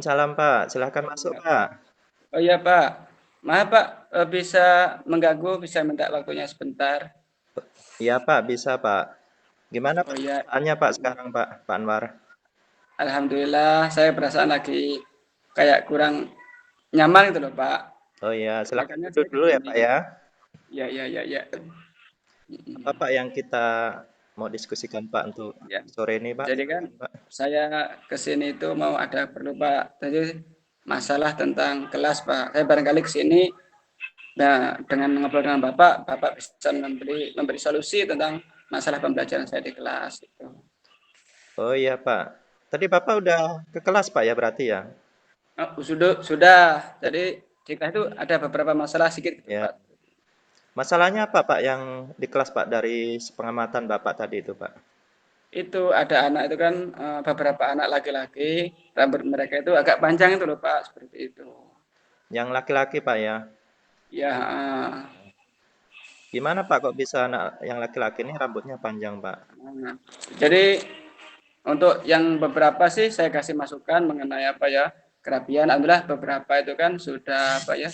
Waalaikumsalam Pak, silahkan masuk Pak. Oh iya Pak, maaf Pak, bisa mengganggu, bisa minta waktunya sebentar. Iya Pak, bisa Pak. Gimana Oh Pak iya, perasaannya Pak sekarang Pak Anwar? Alhamdulillah saya perasaan lagi kayak kurang nyaman gitu loh Pak. Oh iya, silahkan Makanya duduk saya ke dulu ya sini. Pak ya. Ya, ya, ya, ya. Apa Pak yang kita mau diskusikan Pak untuk Ya. sore ini Pak? Jadi kan Silakan Pak. saya ke sini itu mau ada perlu Pak. Tadi masalah tentang kelas Pak. Saya barangkali ke sini. Nah, dengan ngobrol dengan Bapak, Bapak bisa memberi solusi tentang masalah pembelajaran saya di kelas. Gitu. Oh iya Pak. Tadi Bapak udah ke kelas Pak ya berarti ya? Oh, sudah. Jadi di kelas itu ada beberapa masalah sedikit gitu, Ya. Pak. Masalahnya apa Pak yang di kelas Pak dari pengamatan Bapak tadi itu Pak? Itu ada anak itu kan beberapa anak laki-laki, rambut mereka itu agak panjang itu loh, Pak, seperti itu. Yang laki-laki Pak ya? Ya, Gimana Pak kok bisa anak yang laki-laki ini rambutnya panjang Pak? jadi untuk yang beberapa sih saya kasih masukan mengenai apa ya kerapian. Alhamdulillah beberapa itu kan sudah apa ya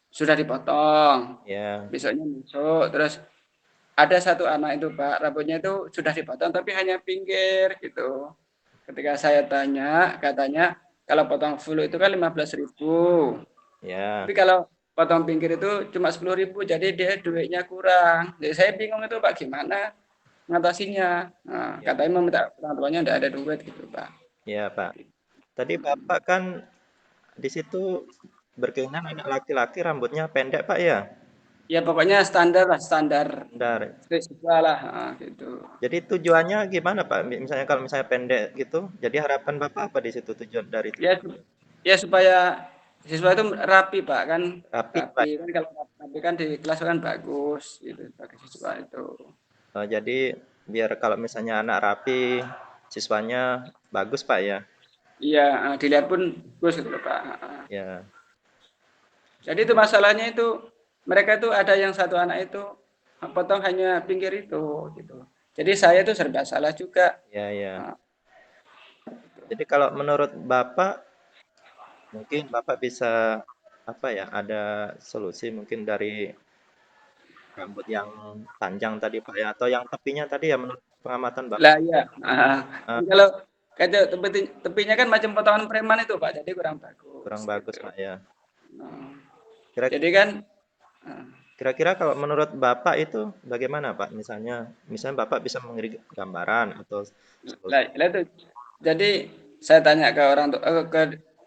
sudah dipotong. Ya. Besoknya masuk terus ada satu anak itu Pak rambutnya itu sudah dipotong tapi hanya pinggir gitu. Ketika saya tanya katanya kalau potong full itu kan 15.000. Ya. Tapi kalau potong pinggir itu cuma 10.000 jadi dia duitnya kurang. Jadi saya bingung itu Pak gimana ngatasinya. Nah, Ya. katanya meminta orang tuanya tidak ada duit gitu Pak. Ya Pak. Tadi Bapak kan di situ berkeinginan anak laki-laki rambutnya pendek Pak ya? Ya pokoknya standar lah, standar Benar. siswa lah gitu. Jadi tujuannya gimana Pak? Misalnya kalau misalnya pendek gitu, jadi harapan Bapak apa di situ tujuan dari Ya ya supaya siswa itu rapi Pak kan rapi rapi Pak? kan kalau rapi kan di kelas kan bagus gitu bagi siswa itu. Jadi biar kalau misalnya anak rapi, siswanya bagus Pak ya? Iya dilihat pun bagus gitu loh Pak. Ya. Jadi itu masalahnya itu mereka itu ada yang satu anak itu potong hanya pinggir itu gitu. Jadi saya itu serba salah juga. Ya, ya. Nah, Jadi kalau menurut Bapak, mungkin Bapak bisa apa ya? Ada solusi mungkin dari rambut yang panjang tadi Pak ya, atau yang tepinya tadi ya menurut pengamatan Bapak lah ya. eh, Kalau kayak tepinya kan macam potongan preman itu Pak, jadi kurang kurang bagus bagus gitu. Pak ya. Nah, Kira jadi kan Kira-kira kalau menurut Bapak itu bagaimana Pak? Misalnya Bapak bisa mengirim gambaran atau solusi. lah itu jadi saya tanya ke orang tua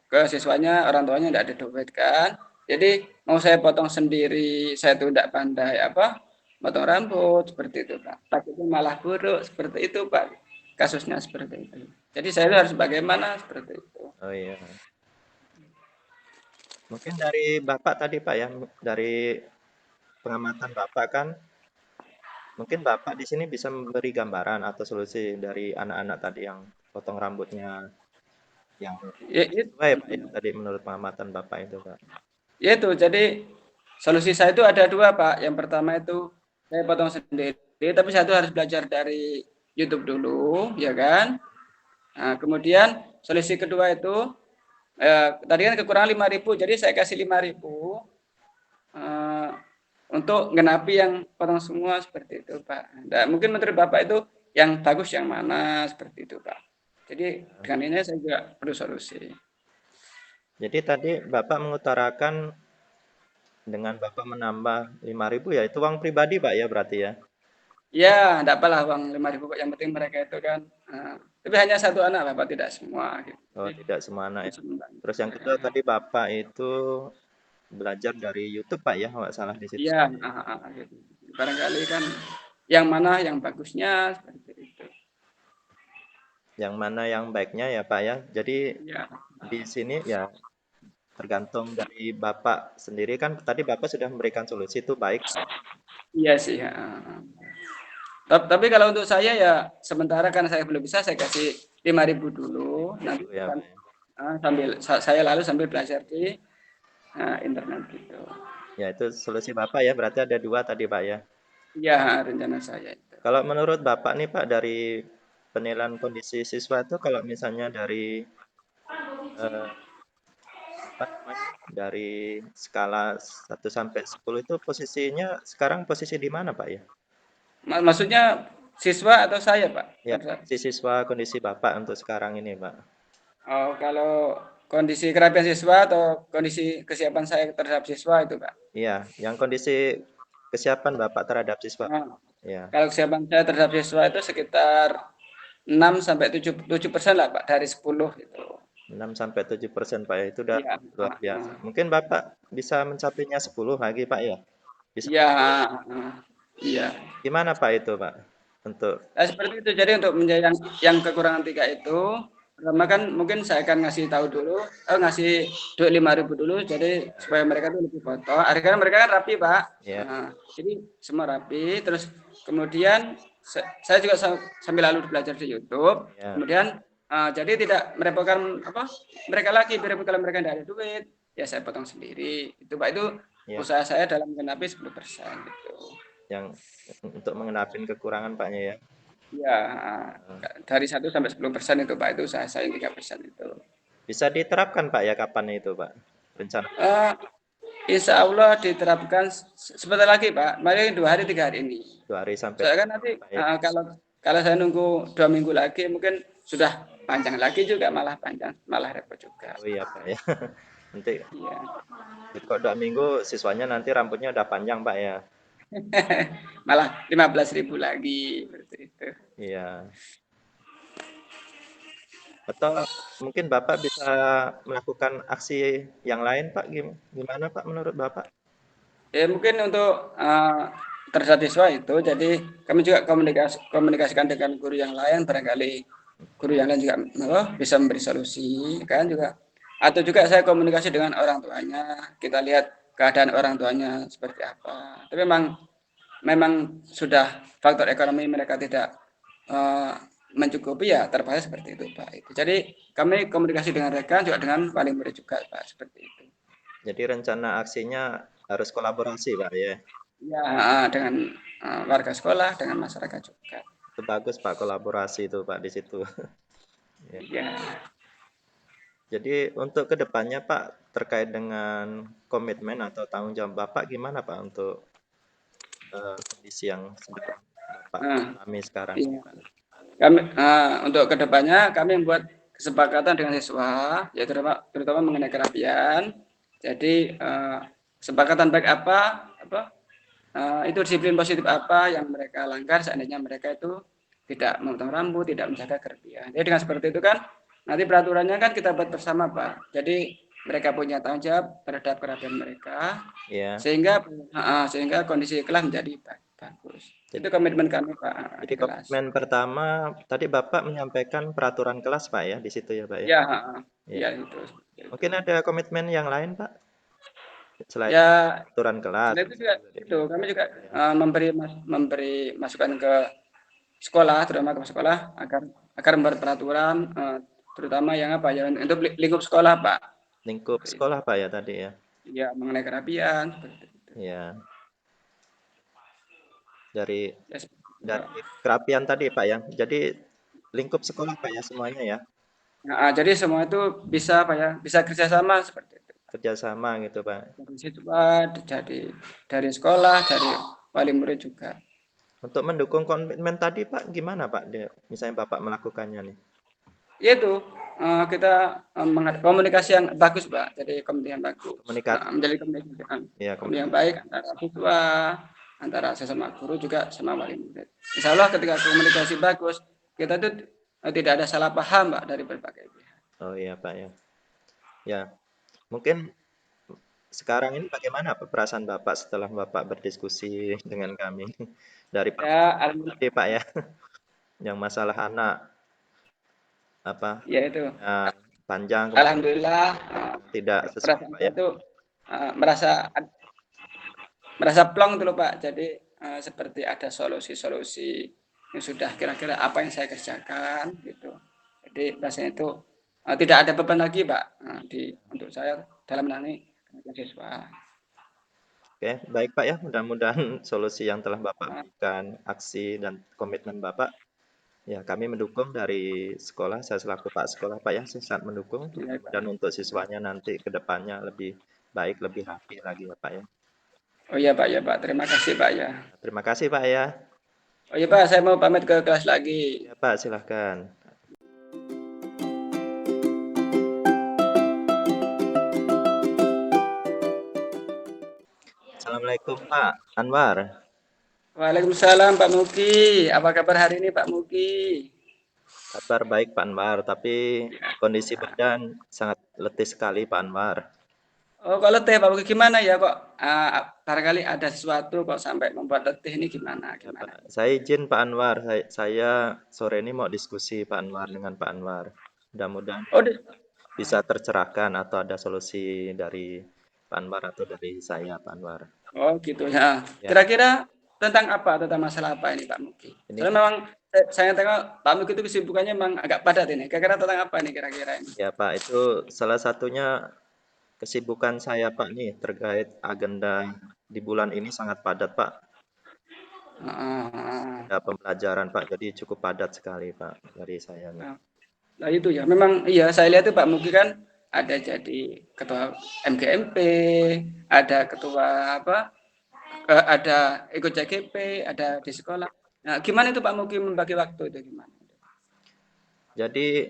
ke siswanya orang tuanya tidak ada duit kan jadi mau saya potong sendiri saya tuh tidak pandai apa potong rambut seperti itu Pak takutnya malah buruk seperti itu Pak kasusnya seperti itu jadi saya harus bagaimana seperti itu. Oh iya. Mungkin dari Bapak tadi Pak ya, dari pengamatan Bapak kan, mungkin Bapak di sini bisa memberi gambaran atau solusi dari anak-anak tadi yang potong rambutnya yang Ya, tidak sesuai Pak ya tadi menurut pengamatan Bapak itu Pak. ya itu jadi solusi saya itu ada dua Pak. Yang pertama itu saya potong sendiri, tapi saya itu harus belajar dari YouTube dulu, ya kan? Nah, kemudian solusi kedua itu tadi kan kekurangan 5.000, jadi saya kasih 5.000 eh, untuk ngenapi yang potong semua seperti itu Pak. Nah, mungkin menurut Bapak itu yang bagus yang mana seperti itu Pak. Jadi dengan ini saya juga perlu solusi. Jadi tadi Bapak mengutarakan dengan Bapak menambah 5.000 ya itu uang pribadi Pak ya berarti ya. Ya, enggak apalah uang 5.000 kok. Yang penting mereka itu kan. Tapi hanya satu anak, Bapak tidak semua. Gitu. Oh, Jadi, tidak semua anak ya. Terus yang ya, kedua ya. tadi Bapak itu belajar dari YouTube Pak ya, kalau nggak salah di situ. Iya, gitu. Barangkali kan yang mana yang bagusnya seperti itu. Yang mana yang baiknya ya Pak ya. Jadi Ya, di sini ya tergantung dari Bapak sendiri kan tadi Bapak sudah memberikan solusi itu baik Pak. iya sih. Tapi kalau untuk saya ya sementara kan saya belum bisa, saya kasih 5.000 dulu. 5.000 Nanti ya Pak ya. sambil saya lalu sambil belajar di internet gitu. Ya itu solusi Bapak ya, berarti ada dua tadi Pak ya. Iya, rencana saya itu. Kalau menurut Bapak nih Pak dari penilaian kondisi siswa itu kalau misalnya dari apa namanya, dari skala 1 sampai 10 itu posisinya sekarang posisi di mana Pak ya? Maksudnya siswa atau saya, Pak? Ya, kondisi siswa, kondisi Bapak untuk sekarang ini Pak. Oh, kalau kondisi kerapian siswa atau kondisi kesiapan saya terhadap siswa itu, Pak? Iya, yang kondisi kesiapan Bapak terhadap siswa. Nah, Ya, kalau kesiapan saya terhadap siswa itu sekitar 6 sampai 7% lah, Pak, dari 10 itu. 6 sampai 7% Pak ya, itu udah Iya, luar biasa. Mungkin Bapak bisa mencapainya 10 lagi Pak ya? Bisa. iya, iya. Gimana Pak itu Pak? Untuk Nah, seperti itu. Jadi untuk menjadi yang kekurangan 3 itu, pertama kan mungkin saya akan ngasih tahu dulu, ngasih duit 5.000 dulu, jadi supaya mereka tuh lebih foto. Akhirnya mereka kan rapi, Pak. ya, Nah, jadi semua rapi. Terus kemudian saya juga sambil lalu belajar di YouTube. ya, Kemudian jadi tidak merepotkan apa mereka lagi. Biar kalau mereka tidak ada duit, ya saya potong sendiri. Itu Pak, itu ya, usaha saya dalam menggenapi 10% gitu. yang untuk mengenapin kekurangan Paknya ya. Ya, Nah, dari 1 sampai 10% itu Pak, itu saya 3% itu. bisa diterapkan Pak ya kapan itu Pak? Rencana Uh, Insya Allah diterapkan sebentar lagi Pak, mari 2 hari 3 hari ini. 2 hari sampai Soalnya kan nanti Pak ya. kalau kalau saya nunggu 2 minggu lagi mungkin sudah panjang lagi juga, malah panjang, malah repot juga. Oh iya Pak ya. Nanti Iya. kok 2 minggu siswanya nanti rambutnya udah panjang Pak ya. Malah 15.000 lagi seperti itu. Iya. Atau mungkin Bapak bisa melakukan aksi yang lain Pak, gimana Pak menurut Bapak? Ya mungkin untuk terhadap siswa itu, jadi kami juga komunikasikan dengan guru yang lain, barangkali guru yang lain juga bisa memberi solusi, kan juga. Atau juga saya komunikasi dengan orang tuanya, kita lihat keadaan orang tuanya seperti apa. Tapi memang sudah faktor ekonomi mereka tidak uh, mencukupi, ya terpaksa seperti itu Pak. Jadi kami komunikasi dengan mereka juga dengan wali murid juga Pak, seperti itu. Jadi rencana aksinya harus kolaborasi Pak ya. Ya, dengan warga sekolah, dengan masyarakat juga. Itu bagus Pak kolaborasi itu Pak di situ. Ya. Ya, Jadi untuk kedepannya Pak terkait dengan komitmen atau tanggung jawab Bapak gimana Pak untuk kondisi yang sedang Bapak nah, alami sekarang ini iya. Pak? Kami untuk kedepannya kami membuat kesepakatan dengan siswa, yaitu terutama mengenai kerapian. Jadi kesepakatan baik apa itu disiplin positif apa yang mereka langgar seandainya mereka itu tidak memotong rambut, tidak menjaga kerapian. Jadi dengan seperti itu kan nanti peraturannya kan kita buat bersama Pak. Jadi mereka punya tanggung jawab terhadap kerapian mereka, Ya. sehingga kondisi kelas menjadi bagus. Jadi, Itu komitmen kami Pak jadi di kelas. komitmen pertama tadi Bapak menyampaikan peraturan kelas Pak ya di situ ya Pak ya. Ya, Ya. ya itu. Itu. Mungkin ada komitmen yang lain Pak selain Ya, peraturan kelas selain itu juga misalnya tadi. itu kami juga Ya. memberi masukan ke sekolah, terutama ke sekolah agar agar membuat peraturan terutama yang apa ya untuk lingkup sekolah Pak. Lingkup Seperti itu. sekolah Pak ya tadi ya. Ya, mengenai kerapian seperti itu. Ya. Dari Ya, seperti itu, dari Pak. kerapian tadi Pak ya. Jadi lingkup sekolah Pak ya semuanya ya. Nah, jadi semua itu bisa apa ya? Bisa kerjasama seperti itu. Kerjasama gitu Pak. Dari siswa, dari sekolah, dari wali murid juga. Untuk mendukung komitmen tadi Pak gimana Pak? Misalnya Bapak melakukannya nih. Yaitu kita komunikasi yang bagus Pak. Jadi komunikasi yang bagus. Komunikasi Menjadi komunikasi, ya komunikasi yang baik antara siswa, antara sesama guru juga sama wali murid. Insya Allah ketika komunikasi bagus, kita tuh tidak ada salah paham Pak dari berbagai pihak. Oh iya Pak ya. Ya, mungkin sekarang ini bagaimana Pak, perasaan Bapak setelah Bapak berdiskusi dengan kami dari Ya, permasalahan tadi Pak ya, yang masalah anak apa ya itu. yang panjang kemudian Alhamdulillah tidak sesuai perasaan Pak saya ya. itu merasa plong dulu Pak. Jadi seperti ada solusi-solusi yang sudah kira-kira apa yang saya kerjakan gitu. Jadi rasanya itu tidak ada beban lagi Pak untuk saya dalam menangani siswa. Oke, baik Pak ya. Mudah-mudahan solusi yang telah Bapak Nah, berikan, aksi dan komitmen Bapak Ya, kami mendukung dari sekolah, saya selaku Pak Sekolah, Pak ya, saya sangat mendukung. Ya, Dan Pak. untuk siswanya nanti ke depannya lebih baik, lebih rapi lagi ya Pak ya. Oh iya Pak, ya Pak. Terima kasih Pak ya. Terima kasih Pak ya. Oh iya Pak, saya mau pamit ke kelas lagi. Ya Pak, silahkan. Assalamualaikum Pak Anwar. Waalaikumsalam Pak Muki. Apa kabar hari ini Pak Muki? Kabar baik Pak Anwar, tapi kondisi badan sangat letih sekali Pak Anwar. Oh, kalau letih Pak Muki gimana ya kok? Barangkali ada sesuatu kok sampai membuat letih ini gimana? Ya Gimana? Pak, saya izin Pak Anwar, saya sore ini mau diskusi Pak Anwar dengan Pak Anwar. Mudah-mudahan Oh, bisa tercerahkan atau ada solusi dari Pak Anwar atau dari saya Pak Anwar. oh gitu ya. Ya, Kira-kira tentang apa? Tentang masalah apa ini Pak Muki? ini Soalnya memang saya tengok Pak Muki itu kesibukannya memang agak padat ini. Kira-kira tentang apa ini kira-kira ini? ya Pak, itu salah satunya kesibukan saya Pak nih terkait agenda di bulan ini sangat padat Pak. Ah, Agenda pembelajaran Pak, jadi cukup padat sekali Pak dari saya nih. ah. Nah itu ya, memang iya saya lihat itu Pak Muki kan ada jadi ketua MGMP, ada ketua apa, ada ikut CGP, ada di sekolah. Nah, gimana itu Pak Muki membagi waktu itu gimana? Jadi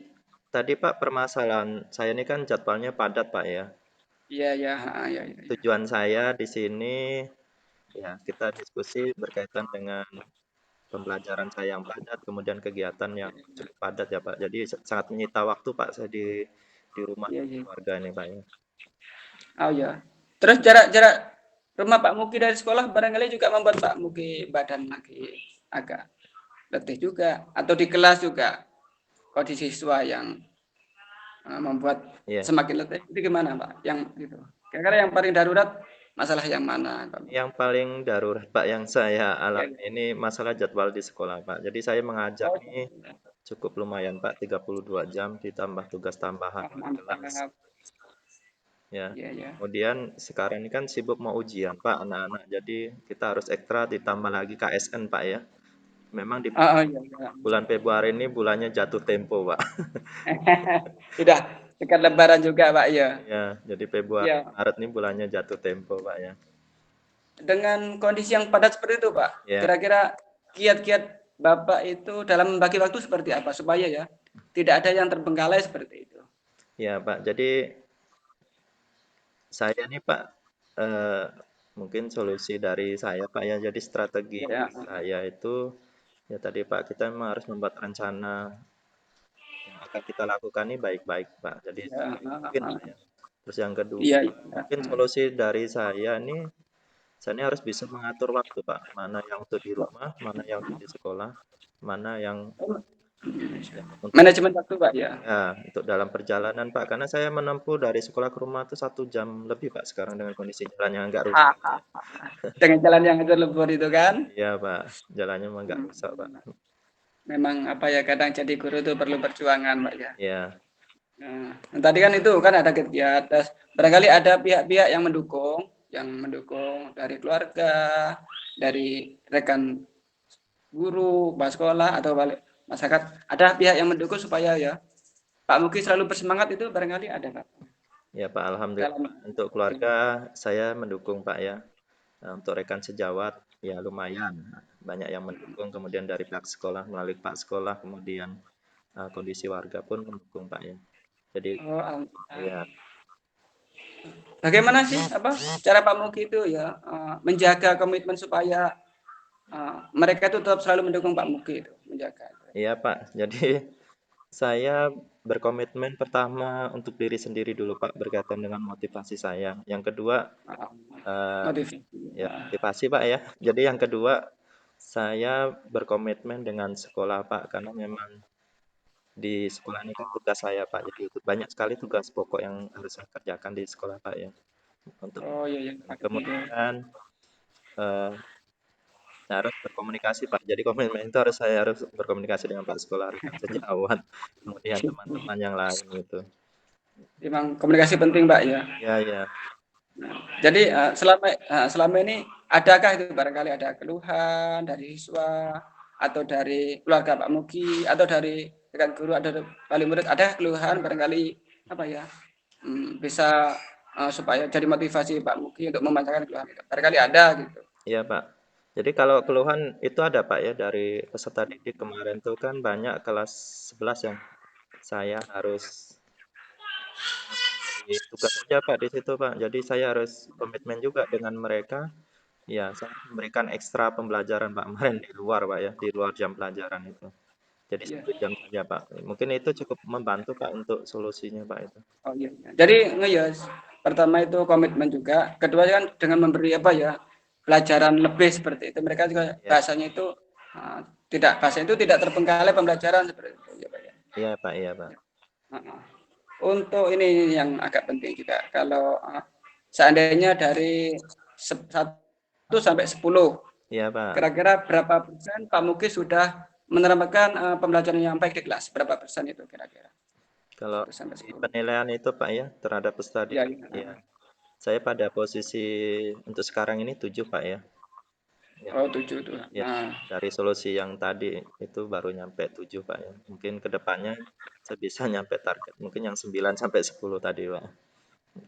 tadi Pak permasalahan saya ini kan jadwalnya padat Pak ya. Iya ya, ya, ya, ya. Tujuan saya di sini ya kita diskusi berkaitan dengan pembelajaran saya yang padat, kemudian kegiatan yang cukup padat ya Pak. Jadi sangat menyita waktu Pak saya di rumah Iya, dan iya. keluarga ini Pak ya. Oh ya. Terus jarak-jarak rumah Pak Muki dari sekolah barangkali juga membuat Pak Muki badan lagi agak letih juga, atau di kelas juga kondisi siswa yang membuat Iya. semakin letih. Itu gimana Pak? Yang itu. Kira-kira yang paling darurat masalah yang mana Pak Muki? Yang paling darurat Pak yang saya Ya, alami ya. ini masalah jadwal di sekolah Pak. Jadi saya mengajar Oh, ini cukup lumayan Pak, 32 jam ditambah tugas tambahan oh, di kelas. mantap. Ya. Ya, ya. Kemudian sekarang ini kan sibuk mau ujian Pak anak-anak. Jadi kita harus ekstra ditambah lagi KSN Pak ya. Memang di Oh, oh, ya, ya. bulan Februari ini bulannya jatuh tempo Pak. Sudah dekat Lebaran juga Pak ya. Ya, jadi Februari Ya, Maret ini bulannya jatuh tempo Pak ya. dengan kondisi yang padat seperti itu Pak. Ya, Kira-kira kiat-kiat Bapak itu dalam membagi waktu seperti apa supaya ya tidak ada yang terbengkalai seperti itu. ya Pak. Jadi saya nih Pak, eh, mungkin solusi dari saya Pak ya. Jadi strategi Ya, saya itu ya tadi Pak kita memang harus membuat rencana yang akan kita lakukan ini baik-baik Pak. Jadi ya, sebaik mungkin Pak ya. Terus yang kedua, iya, mungkin solusi dari saya ini harus bisa mengatur waktu Pak. Mana yang untuk di rumah, mana yang untuk di sekolah, mana yang ya, untuk manajemen waktu Pak ya. ya, untuk dalam perjalanan Pak. Karena saya menempuh dari sekolah ke rumah itu 1 jam lebih Pak sekarang dengan kondisi jalan yang agak rusak Pak ya. Dengan jalan yang lebur itu kan. Iya Pak, jalannya memang agak rusak Pak. Memang apa ya kadang jadi guru itu perlu perjuangan Pak ya. Ya, Nah, tadi kan itu kan ada kegiatan, barangkali ada pihak-pihak yang mendukung dari keluarga, dari rekan guru, kepala sekolah atau balik masyarakat. Ada pihak yang mendukung supaya ya Pak Muki selalu bersemangat itu barangkali ada Pak. ya Pak, alhamdulillah Dalam Pak. Untuk keluarga saya mendukung Pak ya. Nah, untuk rekan sejawat ya lumayan banyak yang mendukung. Kemudian dari pihak sekolah melalui Pak Sekolah, kemudian kondisi warga pun mendukung Pak ya. Jadi oh, ya, bagaimana sih apa cara Pak Muki itu ya menjaga komitmen supaya mereka itu tetap selalu mendukung Pak Muki itu menjaga. iya Pak. Jadi saya berkomitmen pertama untuk diri sendiri dulu Pak berkaitan dengan motivasi saya. Yang kedua eh, Motivasi. ya motivasi Pak ya. Jadi yang kedua saya berkomitmen dengan sekolah Pak karena memang di sekolah ini kan tugas saya Pak. Jadi banyak sekali tugas pokok yang harus saya kerjakan di sekolah Pak ya. Untuk Oh iya ya. kemudian eh, saya harus berkomunikasi Pak. Jadi komitmen itu saya harus berkomunikasi dengan Pak Sekolah, rekan sejawat, kemudian teman-teman yang lain gitu. Memang komunikasi penting Pak ya. Ya, ya. Jadi selama ini adakah itu barangkali ada keluhan dari siswa atau dari keluarga Pak Mugi atau dari rekan guru ada wali murid ada keluhan barangkali apa ya bisa supaya jadi motivasi Pak Mugi untuk membacakan keluhan itu. Barangkali ada gitu. Iya, Pak. Jadi kalau keluhan itu ada, Pak, ya, dari peserta didik kemarin tuh kan banyak kelas 11 yang saya harus memberi tugas saja, Pak, di situ, Pak. Jadi saya harus komitmen juga dengan mereka. Ya, saya memberikan ekstra pembelajaran, Pak, kemarin di luar, Pak, ya, di luar jam pelajaran itu. Jadi Iya. 1 jam saja, Pak. Mungkin itu cukup membantu, Pak, untuk solusinya, Pak, itu. Oh iya. Jadi ngeyes. Pertama itu komitmen juga. Kedua kan dengan memberi apa ya pelajaran lebih seperti itu. Mereka juga Ya, bahasanya itu uh, bahasa itu tidak terbengkalai pembelajaran seperti itu. Ya, Pak, ya. iya, Pak, iya, Pak. Uh, Untuk ini yang agak penting juga. Kalau seandainya dari 1 sampai 10, Iya, Pak. kira-kira berapa persen Pak Muki sudah menerapkan pembelajaran yang baik di kelas? Berapa persen itu kira-kira? Kalau 1 sampai di 10. penilaian itu, Pak, ya, terhadap peserta Ya, didik, ya. ya, saya pada posisi untuk sekarang ini 7, Pak, ya. Ya, Oh, 7 tuh. ya, Nah, dari solusi yang tadi itu baru nyampe 7, Pak, ya. Mungkin ke depannya saya bisa nyampe target. Mungkin yang 9 sampai 10 tadi, Pak.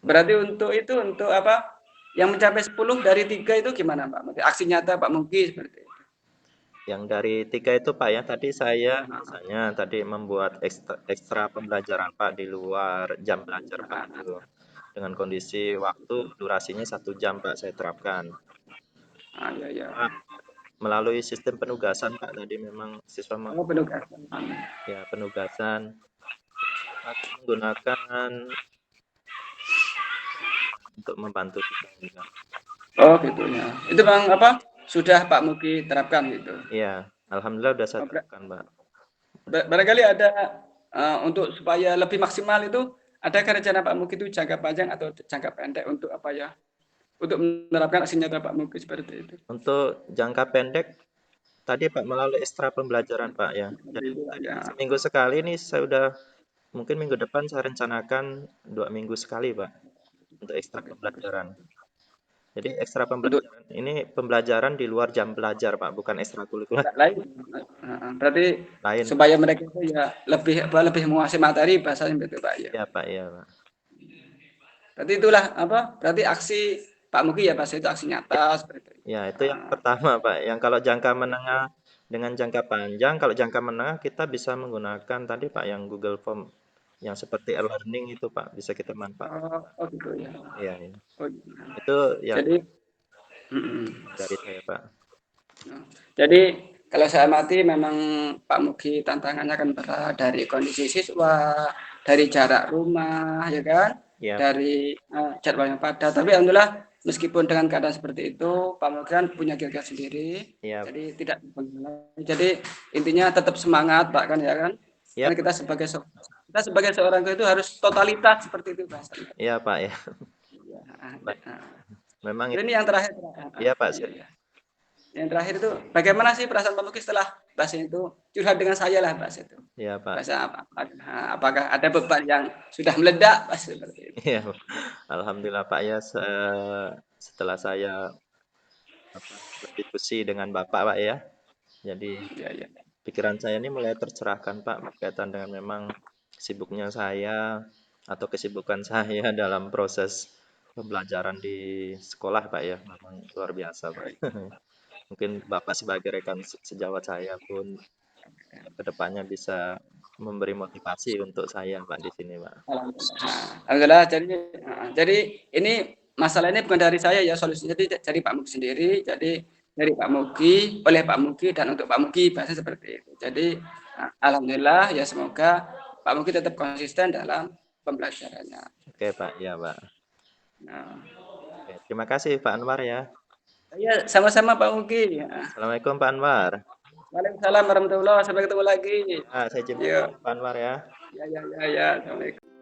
berarti untuk itu untuk apa? Yang mencapai 10 dari 3 itu gimana, Pak? Aksi nyata Pak Mugi seperti itu. Yang dari 3 itu, Pak, ya, tadi saya Nah, misalnya tadi membuat ekstra, ekstra pembelajaran, Pak, di luar jam belajar, Pak, nah, itu. Dengan kondisi waktu durasinya 1 jam, Pak, saya terapkan. nah, ya, ya. Pak, melalui sistem penugasan, Pak, tadi memang siswa Oh, penugasan. ya penugasan menggunakan untuk membantu kita juga. Oh, gitu ya. Itu Bang apa? Sudah Pak Mugi terapkan gitu. Iya, alhamdulillah udah saya Oh, terapkan, Pak. barangkali ada untuk supaya lebih maksimal itu ada rencana Pak Mugi itu jangka panjang atau jangka pendek untuk apa ya? Untuk menerapkan aksi nyata Pak Mugi seperti itu. Untuk jangka pendek tadi, Pak, melalui ekstra pembelajaran, Pak, ya. Seperti Jadi itu Pak tadi ya. seminggu sekali nih saya udah mungkin minggu depan saya rencanakan 2 minggu sekali, Pak, untuk ekstra Oke, bagus. pembelajaran. Jadi ekstra Untuk pembelajaran ini pembelajaran di luar jam belajar, Pak, bukan ekstrakurikuler lain berarti lain. supaya mereka itu ya lebih menguasai materi bahasanya begitu Pak ya. Iya, Pak, iya, Pak. Berarti itulah apa? Berarti aksi Pak Mugi ya bahasa itu aksi Ya, nyata seperti itu. ya, itu yang pertama, Pak. Yang kalau jangka menengah dengan jangka panjang, kalau jangka menengah kita bisa menggunakan tadi, Pak, yang Google Form yang seperti e-learning itu, Pak, bisa kita manfaatkan, Pak. Oh gitu ya. Iya, iya. Oh, gitu. Itu yang Jadi mm-mm. dari saya, Pak. Jadi kalau saya amati memang Pak Mugi tantangannya kan berat dari kondisi siswa, dari jarak rumah, ya kan, Iya, Pak. dari jadwal yang padat. Tapi alhamdulillah meskipun dengan keadaan seperti itu, Pak Mugi kan punya kiat sendiri, Iya, jadi tidak jadi intinya tetap semangat, Pak kan ya kan. iya, Karena Pak. kita sebagai seorang guru itu harus totalitas seperti itu bahasanya. Iya, Pak, ya. Ya, Baik. Memang Ini itu. yang terakhir. Iya, Pak. Iya, iya. Yang terakhir itu bagaimana sih perasaan Pak Muki setelah bahasa itu curhat dengan saya lah bahasa itu. Iya, Pak. Bahasa apa? Apakah ada beban yang sudah meledak bahasa seperti itu. Iya, alhamdulillah, Pak, ya, setelah saya berdiskusi dengan Bapak, Pak, ya. Jadi Ya, ya. pikiran saya ini mulai tercerahkan, Pak, berkaitan dengan memang sibuknya saya atau kesibukan saya dalam proses pembelajaran di sekolah, Pak, ya. Memang luar biasa, Pak. Mungkin Bapak sebagai rekan sejawat saya pun kedepannya bisa memberi motivasi untuk saya, Pak, di sini, Pak. Alhamdulillah. Jadi ini masalah ini bukan dari saya ya solusinya jadi dari Pak Muki sendiri. Jadi dari Pak Muki oleh Pak Muki dan untuk Pak Muki bahasa seperti itu. Jadi alhamdulillah ya semoga Pak Muki tetap konsisten dalam pembelajarannya. Oke, Pak. Ya, Pak. Nah, Oke, terima kasih, Pak Anwar, ya. ya sama-sama Pak Muki. Ya. Assalamualaikum, Pak Anwar. Waalaikumsalam warahmatullahi wabarakatuh. Sampai ketemu lagi. Ya, saya jemput Yuk. Pak Anwar, ya. Ya, ya, ya, ya. Assalamualaikum.